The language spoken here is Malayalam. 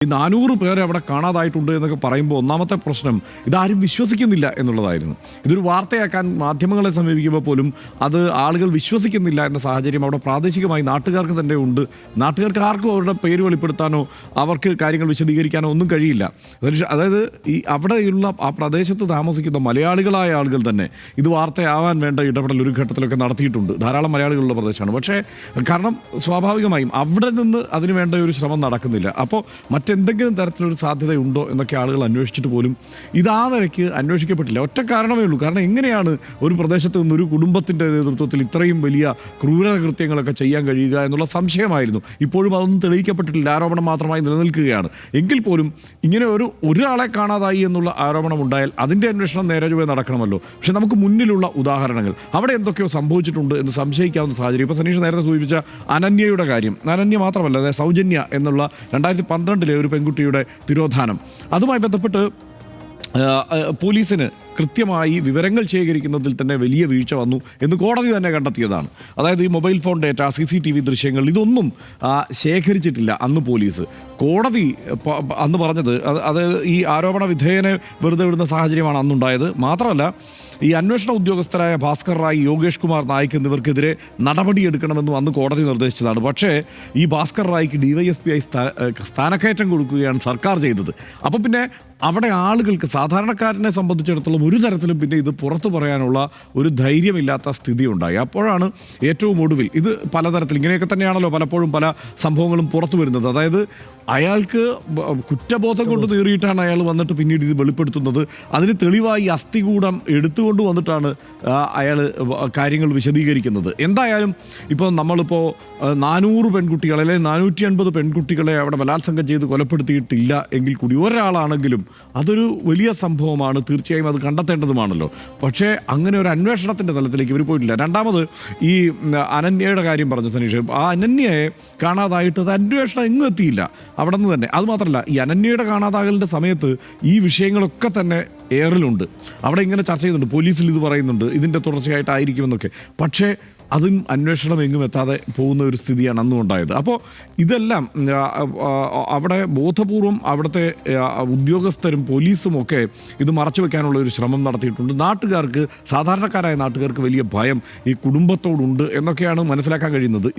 ഈ 400 പേരെ അവിടെ കാണാതായിട്ടുണ്ട് എന്നൊക്കെ പറയുമ്പോൾ ഒന്നാമത്തെ പ്രശ്നം ഇതാരും വിശ്വസിക്കുന്നില്ല എന്നുള്ളതായിരുന്നു. ഇതൊരു വാർത്തയാക്കാൻ മാധ്യമങ്ങളെ സമീപിക്കുമ്പോൾ പോലും അത് ആളുകൾ വിശ്വസിക്കുന്നില്ല എന്ന സാഹചര്യം അവിടെ പ്രാദേശികമായി നാട്ടുകാർക്ക് തന്നെ ഉണ്ട്. നാട്ടുകാർക്ക് ആർക്കും അവരുടെ പേര് വെളിപ്പെടുത്താനോ അവർക്ക് കാര്യങ്ങൾ വിശദീകരിക്കാനോ ഒന്നും കഴിയില്ല. അതായത് ഈ അവിടെയുള്ള ആ പ്രദേശത്ത് താമസിക്കുന്ന മലയാളികളായ ആളുകൾ തന്നെ ഇത് വാർത്തയാവാൻ വേണ്ട ഇടപെടൽ ഒരു ഘട്ടത്തിലൊക്കെ നടത്തിയിട്ടുണ്ട്. ധാരാളം മലയാളികളുള്ള പ്രദേശമാണ്. പക്ഷേ കാരണം സ്വാഭാവികമായും അവിടെ നിന്ന് അതിന് വേണ്ട ഒരു ശ്രമം നടക്കുന്നില്ല. അപ്പോൾ മറ്റെന്തെങ്കിലും തരത്തിലൊരു സാധ്യതയുണ്ടോ എന്നൊക്കെ ആളുകൾ അന്വേഷിച്ചിട്ട് പോലും ഇതാ നിലയ്ക്ക് അന്വേഷിക്കപ്പെട്ടില്ല. ഒറ്റ കാരണമേ ഉള്ളൂ. കാരണം എങ്ങനെയാണ് ഒരു പ്രദേശത്ത് നിന്നൊരു കുടുംബത്തിൻ്റെ നേതൃത്വത്തിൽ ഇത്രയും വലിയ ക്രൂര കൃത്യങ്ങളൊക്കെ ചെയ്യാൻ കഴിയുക എന്നുള്ള സംശയമായിരുന്നു. ഇപ്പോഴും അതൊന്നും തെളിയിക്കപ്പെട്ടിട്ടില്ല. ആരോപണം മാത്രമായി നിലനിൽക്കുകയാണ്. എങ്കിൽ പോലും ഇങ്ങനെ ഒരാളെ കാണാതായി എന്നുള്ള ആരോപണം ഉണ്ടായാൽ അതിൻ്റെ അന്വേഷണം നേരെ ചൊവ്വേ നടക്കണമല്ലോ. പക്ഷെ നമുക്ക് മുന്നിലുള്ള ഉദാഹരണങ്ങൾ അവിടെ എന്തൊക്കെയോ സംഭവിച്ചിട്ടുണ്ട് എന്ന് സംശയിക്കാവുന്ന സാഹചര്യം. ഇപ്പോൾ സനീഷ് നേരത്തെ സൂചിപ്പിച്ച അനന്യയുടെ കാര്യം, അനന്യ മാത്രമല്ല, അതായത് സൗജന്യ എന്നുള്ള 2012 ഒരു പെൺകുട്ടിയുടെ തിരോധാനം, അതുമായി ബന്ധപ്പെട്ട് പോലീസിന് കൃത്യമായി വിവരങ്ങൾ ശേഖരിക്കുന്നതിൽ തന്നെ വലിയ വീഴ്ച വന്നു എന്ന് കോടതി തന്നെ കണ്ടെത്തിയതാണ്. അതായത് ഈ മൊബൈൽ ഫോൺ ഡേറ്റ, CCTV ദൃശ്യങ്ങൾ, ഇതൊന്നും ശേഖരിച്ചിട്ടില്ല അന്ന് പോലീസ്. കോടതി അന്ന് പറഞ്ഞത് അത് ഈ ആരോപണ വിധേയനെ വെറുതെ വിടുന്ന സാഹചര്യമാണ് അന്നുണ്ടായത്. മാത്രമല്ല ഈ അന്വേഷണ ഉദ്യോഗസ്ഥരായ ഭാസ്കർ റായ്, യോഗേഷ് കുമാർ നായിക് എന്നിവർക്കെതിരെ നടപടിയെടുക്കണമെന്നും അന്ന് കോടതി നിർദ്ദേശിച്ചതാണ്. പക്ഷേ ഈ ഭാസ്കർ റായിക്ക് DYSP സ്ഥാനക്കയറ്റം കൊടുക്കുകയാണ് സർക്കാർ ചെയ്തത്. അപ്പം പിന്നെ അവിടെ ആളുകൾക്ക്, സാധാരണക്കാരനെ സംബന്ധിച്ചിടത്തോളം ഒരു തരത്തിലും പിന്നെ ഇത് പുറത്തു പറയാനുള്ള ഒരു ധൈര്യമില്ലാത്ത സ്ഥിതി ഉണ്ടായി. അപ്പോഴാണ് ഏറ്റവും ഒടുവിൽ ഇത് പലതരത്തിൽ ഇങ്ങനെയൊക്കെ തന്നെയാണല്ലോ പലപ്പോഴും പല സംഭവങ്ങളും പുറത്തു വരുന്നത്. അതായത് അയാൾക്ക് കുറ്റബോധം കൊണ്ട് തീറിയിട്ടാണ് അയാൾ വന്നിട്ട് പിന്നീട് ഇത് വെളിപ്പെടുത്തുന്നത്. അതിന് തെളിവായി അസ്ഥികൂടം എടുത്തുകൊണ്ട് വന്നിട്ടാണ് അയാൾ കാര്യങ്ങൾ വിശദീകരിക്കുന്നത്. എന്തായാലും ഇപ്പോൾ നമ്മളിപ്പോൾ 400 പെൺകുട്ടികളെ അല്ലെങ്കിൽ 450 പെൺകുട്ടികളെ അവിടെ ബലാത്സംഗം ചെയ്ത് കൊലപ്പെടുത്തിയിട്ടില്ല എങ്കിൽ കൂടി ഒരാളാണെങ്കിലും അതൊരു വലിയ സംഭവമാണ്. തീർച്ചയായും അത് കണ്ടെത്തേണ്ടതുമാണല്ലോ. പക്ഷേ അങ്ങനെ ഒരു അന്വേഷണത്തിൻ്റെ തലത്തിലേക്ക് ഇവർ പോയിട്ടില്ല. രണ്ടാമത് ഈ അനന്യയുടെ കാര്യം പറഞ്ഞു സനീഷ്. ആ അനന്യയെ കാണാതായിട്ട് അത് അന്വേഷണം എങ്ങും എത്തിയില്ല അവിടെ നിന്ന് തന്നെ. അതുമാത്രമല്ല, ഈ അനന്യയുടെ കാണാതാകലിൻ്റെ സമയത്ത് ഈ വിഷയങ്ങളൊക്കെ തന്നെ എയറിലുണ്ട്. അവിടെ ഇങ്ങനെ ചർച്ച ചെയ്യുന്നുണ്ട്, പോലീസിൽ ഇത് പറയുന്നുണ്ട്, ഇതിൻ്റെ തുടർച്ചയായിട്ടായിരിക്കുമെന്നൊക്കെ. പക്ഷേ അതും അന്വേഷണം എങ്ങും എത്താതെ പോകുന്ന ഒരു സ്ഥിതിയാണ് അന്നും ഉണ്ടായത്. അപ്പോൾ ഇതെല്ലാം അവിടെ ബോധപൂർവം അവിടുത്തെ ഉദ്യോഗസ്ഥരും പോലീസും ഒക്കെ ഇത് മറച്ചു വെക്കാനുള്ള ഒരു ശ്രമം നടത്തിയിട്ടുണ്ട്. നാട്ടുകാർക്ക്, സാധാരണക്കാരായ നാട്ടുകാർക്ക് വലിയ ഭയം ഈ കുടുംബത്തോടുണ്ട് എന്നൊക്കെയാണ് മനസ്സിലാക്കാൻ കഴിയുന്നത്.